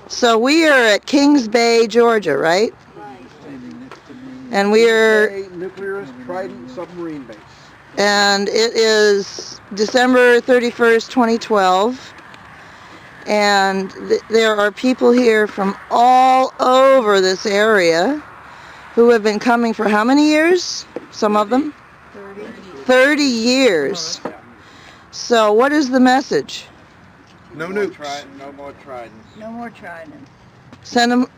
So we are at Kings Bay, Georgia, right? And we are... Nuclearist Trident submarine base. And it is December 31st, 2012. And there are people here from all over this area who have been coming for how many years? Some of them? 30 years. So what is the message? No nukes. No more Tridents. No more Trident. Send them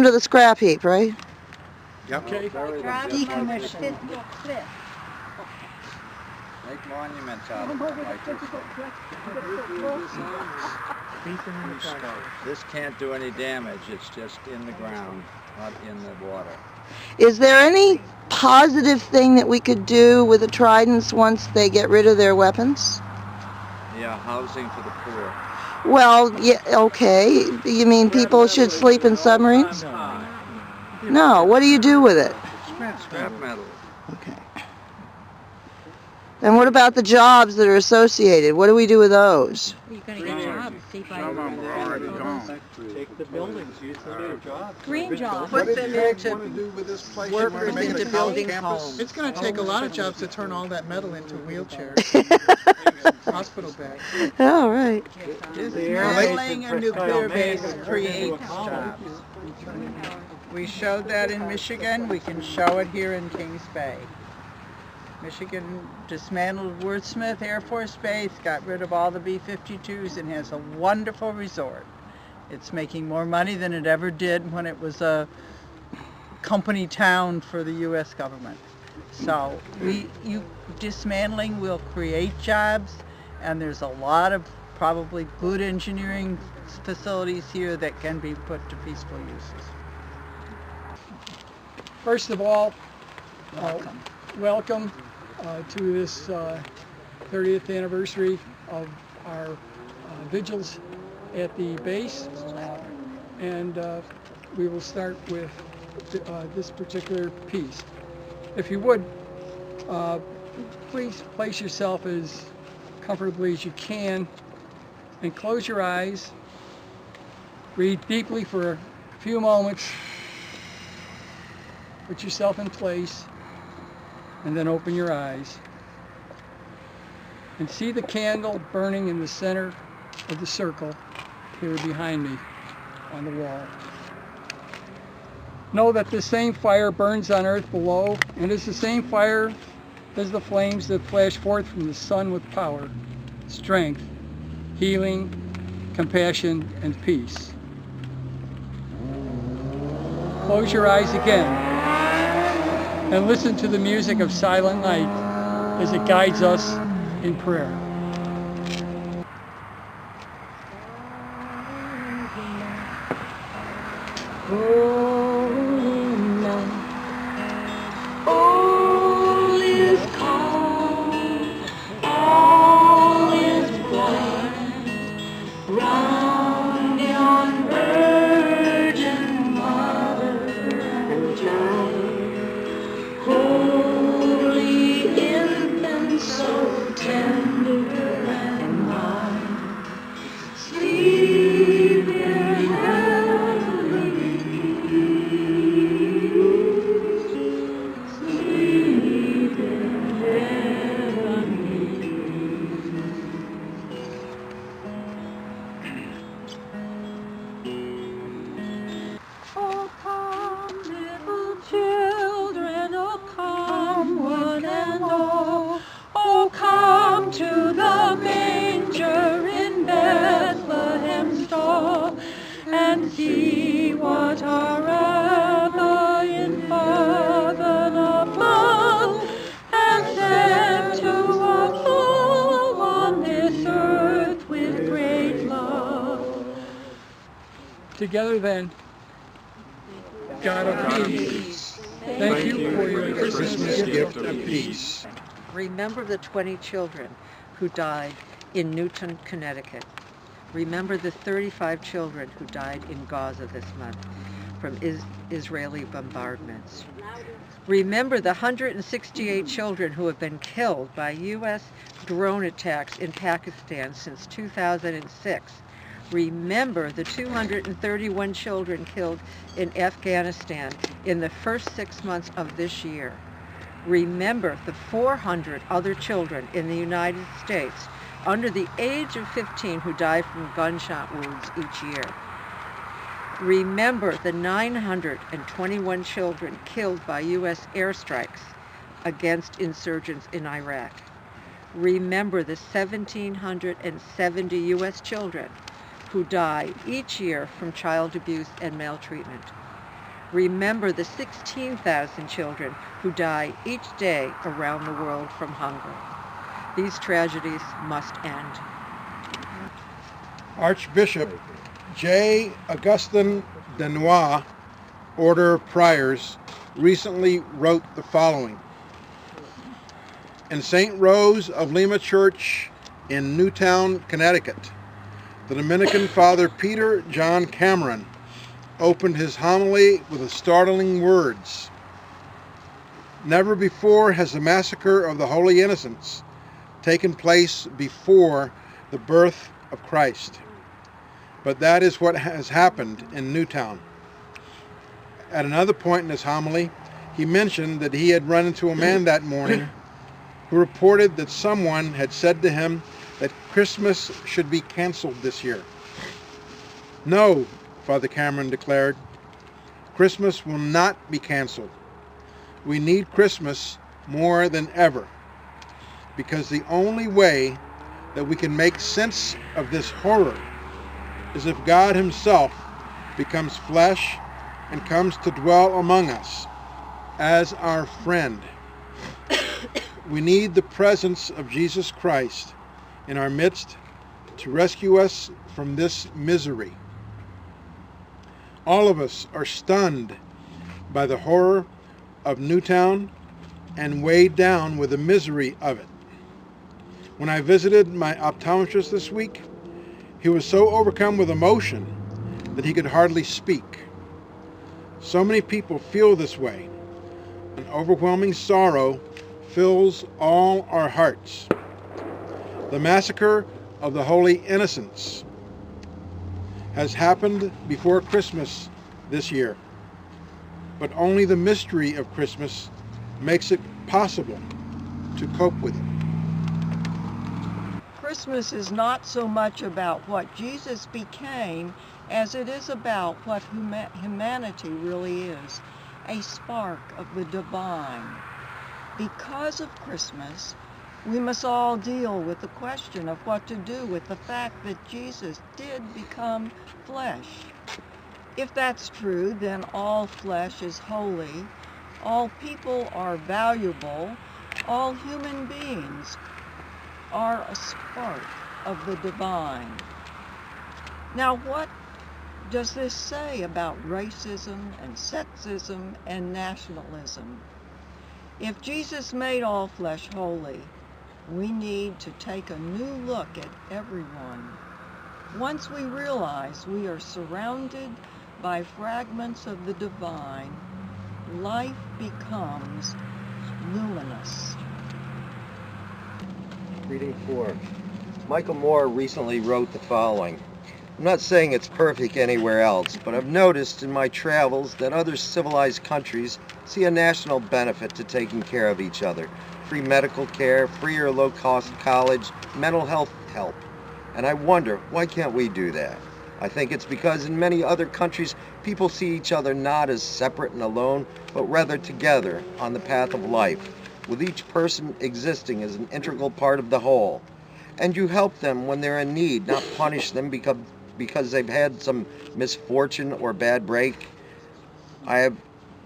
to the scrap heap, right? Yep. Okay. Decommission. Make monuments out of them. This can't do any damage. It's just in the ground, not in the water. Is there any positive thing that we could do with the Tridents once they get rid of their weapons? Yeah, housing for the poor. Well, yeah, okay. You mean people should sleep in submarines? No. What do you do with it? Scrap metal. Okay. And what about the jobs that are associated? What do we do with those? You're going to get jobs. Some of them are already gone. Take the buildings, use them for jobs. Green jobs. What did Peg want to do with this place? Workers into building homes. It's going to take a lot of jobs to turn all that metal into wheelchairs. Hospital bags. All right. Laying a nuclear base creates jobs. We showed that in Michigan. We can show it here in Kings Bay. Michigan dismantled Wordsmith Air Force Base, got rid of all the B-52s, and has a wonderful resort. It's making more money than it ever did when it was a company town for the U.S. government. So dismantling will create jobs, and there's a lot of probably good engineering facilities here that can be put to peaceful uses. First of all, welcome to this 30th anniversary of our vigils at the base, and we will start with this particular piece. If you would, please place yourself as comfortably as you can and close your eyes. Breathe deeply for a few moments. Put yourself in place, and then open your eyes and see the candle burning in the center of the circle here behind me on the wall. Know that the same fire burns on earth below, and is the same fire as the flames that flash forth from the sun with power, strength, healing, compassion, and peace. Close your eyes again and listen to the music of Silent Night as it guides us in prayer. Holy night, all is calm, all is bright, round yon Virgin Mother and Child, holy infant, so tender and mild, sleep in heavenly peace, sleep in heavenly peace. Oh, come, little children, oh, come, one and all. Oh, come to the manger in Bethlehem's stall, and see what our Abba in heaven above has sent to us all on this earth with great love. Together then, God of peace, thank you for your Christmas gift of peace. Remember the 20 children who died in Newton, Connecticut. Remember the 35 children who died in Gaza this month from Israeli bombardments. Remember the 168 children who have been killed by U.S. drone attacks in Pakistan since 2006. Remember the 231 children killed in Afghanistan in the first 6 months of this year. Remember the 400 other children in the United States under the age of 15 who die from gunshot wounds each year. Remember the 921 children killed by U.S. airstrikes against insurgents in Iraq. Remember the 1,770 U.S. children who die each year from child abuse and maltreatment. Remember the 16,000 children who die each day around the world from hunger. These tragedies must end. Archbishop J. Augustin Denois, Order of Priors, recently wrote the following. In St. Rose of Lima Church in Newtown, Connecticut, the Dominican Father Peter John Cameron opened his homily with the startling words, "Never before has the massacre of the Holy Innocents taken place before the birth of Christ. But that is what has happened in Newtown." At another point in his homily, he mentioned that he had run into a man that morning who reported that someone had said to him that Christmas should be canceled this year. "No," Father Cameron declared, "Christmas will not be canceled. We need Christmas more than ever, because the only way that we can make sense of this horror is if God himself becomes flesh and comes to dwell among us as our friend. We need the presence of Jesus Christ in our midst to rescue us from this misery. All of us are stunned by the horror of Newtown and weighed down with the misery of it. When I visited my optometrist this week, he was so overcome with emotion that he could hardly speak. So many people feel this way. An overwhelming sorrow fills all our hearts. The massacre of the Holy Innocents has happened before Christmas this year, but only the mystery of Christmas makes it possible to cope with it. Christmas is not so much about what Jesus became as it is about what humanity really is, a spark of the divine. Because of Christmas, we must all deal with the question of what to do with the fact that Jesus did become flesh. If that's true, then all flesh is holy, all people are valuable, all human beings are a spark of the divine. Now, what does this say about racism and sexism and nationalism? If Jesus made all flesh holy, we need to take a new look at everyone. Once we realize we are surrounded by fragments of the divine, life becomes luminous. Reading 4. Michael Moore recently wrote the following. I'm not saying it's perfect anywhere else, but I've noticed in my travels that other civilized countries see a national benefit to taking care of each other. Free medical care, free or low-cost college, mental health help. And I wonder, why can't we do that? I think it's because in many other countries, people see each other not as separate and alone, but rather together on the path of life, with each person existing as an integral part of the whole. And you help them when they're in need, not punish them because they've had some misfortune or bad break. I have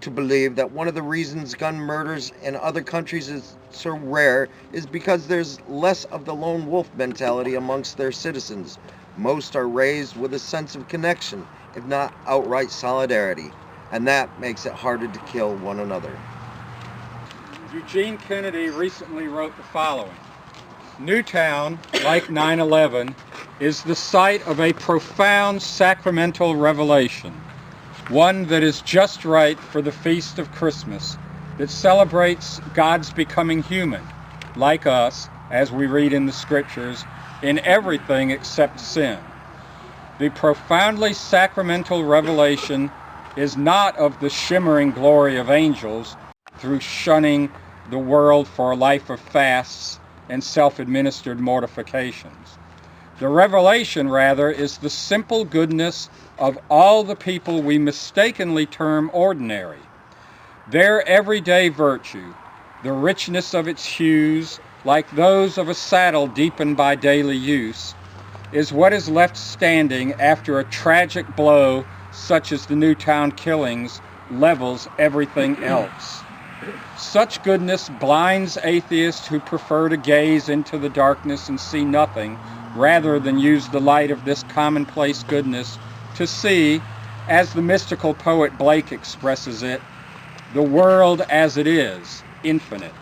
to believe that one of the reasons gun murders in other countries is so rare is because there's less of the lone wolf mentality amongst their citizens. Most are raised with a sense of connection, if not outright solidarity, and that makes it harder to kill one another. Eugene Kennedy recently wrote the following. Newtown, like 9/11, is the site of a profound sacramental revelation, one that is just right for the feast of Christmas, that celebrates God's becoming human, like us, as we read in the scriptures, in everything except sin. The profoundly sacramental revelation is not of the shimmering glory of angels through shunning the world for a life of fasts and self-administered mortifications. The revelation, rather, is the simple goodness of all the people we mistakenly term ordinary. Their everyday virtue, the richness of its hues, like those of a saddle deepened by daily use, is what is left standing after a tragic blow such as the Newtown killings levels everything else. Such goodness blinds atheists who prefer to gaze into the darkness and see nothing, rather than use the light of this commonplace goodness to see, as the mystical poet Blake expresses it, the world as it is, infinite.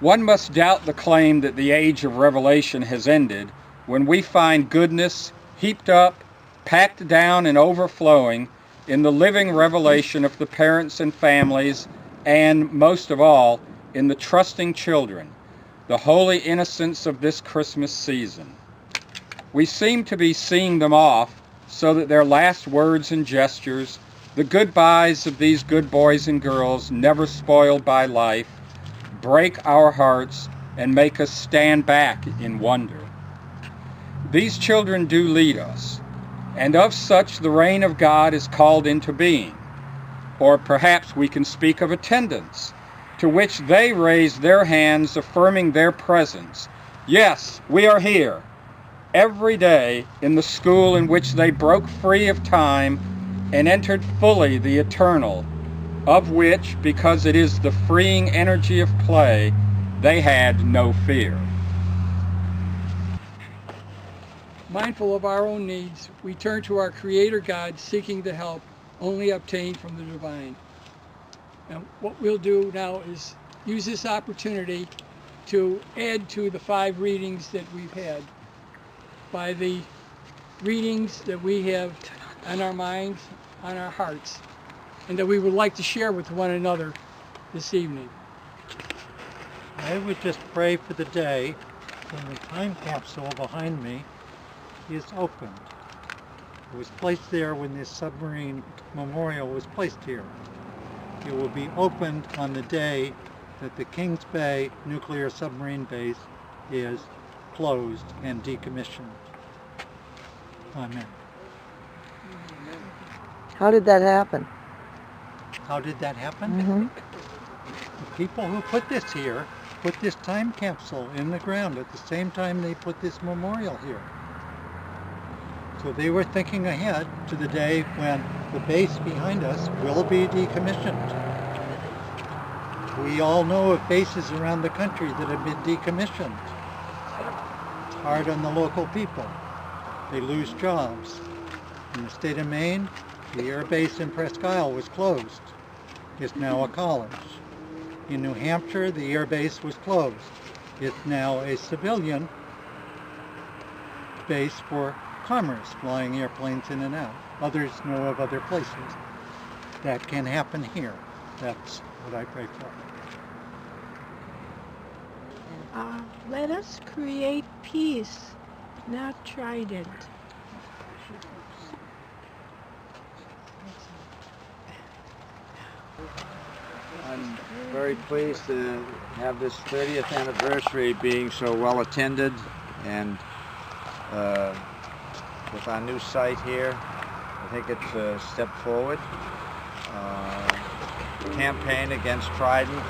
One must doubt the claim that the age of revelation has ended when we find goodness heaped up, packed down, and overflowing in the living revelation of the parents and families, and, most of all, in the trusting children, the holy innocents of this Christmas season. We seem to be seeing them off so that their last words and gestures, the goodbyes of these good boys and girls never spoiled by life, break our hearts and make us stand back in wonder. These children do lead us, and of such the reign of God is called into being. Or perhaps we can speak of attendance, to which they raise their hands affirming their presence. Yes, we are here, every day in the school in which they broke free of time and entered fully the eternal, of which, because it is the freeing energy of play, they had no fear. Mindful of our own needs, we turn to our Creator God, seeking the help only obtained from the divine. And what we'll do now is use this opportunity to add to the 5 readings that we've had by the readings that we have on our minds, on our hearts, and that we would like to share with one another this evening. I would just pray for the day when the time capsule behind me is opened. It was placed there when this submarine memorial was placed here. It will be opened on the day that the Kings Bay nuclear submarine base is closed and decommissioned. Amen. How did that happen? How did that happen? Mm-hmm. The people who put this here put this time capsule in the ground at the same time they put this memorial here. So they were thinking ahead to the day when the base behind us will be decommissioned. We all know of bases around the country that have been decommissioned. It's hard on the local people. They lose jobs. In the state of Maine, the air base in Presque Isle was closed. It's now a college. In New Hampshire, the air base was closed. It's now a civilian base for commerce, flying airplanes in and out. Others know of other places. That can happen here. That's what I pray for. Let us create peace, not Trident. I'm very pleased to have this 30th anniversary being so well attended, and with our new site here, I think it's a step forward. Campaign against Trident,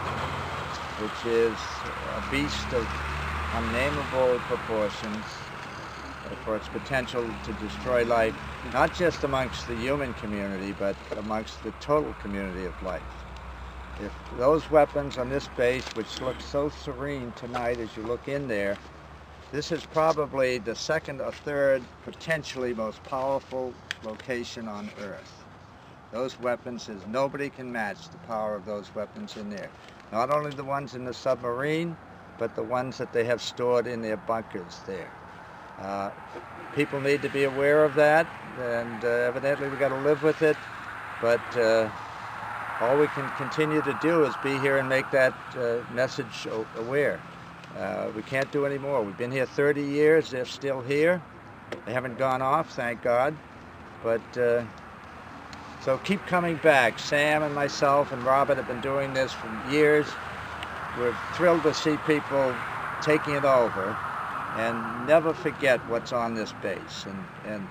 which is a beast of unnameable proportions for its potential to destroy life, not just amongst the human community, but amongst the total community of life. If those weapons on this base, which look so serene tonight as you look in there, this is probably the second or third potentially most powerful location on Earth. Those weapons, nobody can match the power of those weapons in there. Not only the ones in the submarine, but the ones that they have stored in their bunkers there. People need to be aware of that, and evidently we've got to live with it, but all we can continue to do is be here and make that message aware. We can't do any more. We've been here 30 years, they're still here, They haven't gone off, thank God. But so keep coming back. Sam and myself and Robert have been doing this for years. We're thrilled to see people taking it over, and never forget what's on this base. And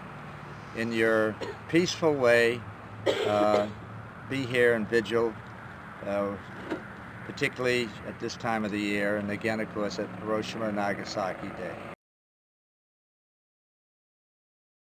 in your peaceful way, be here in vigil, particularly at this time of the year, and again, of course, at Hiroshima and Nagasaki Day.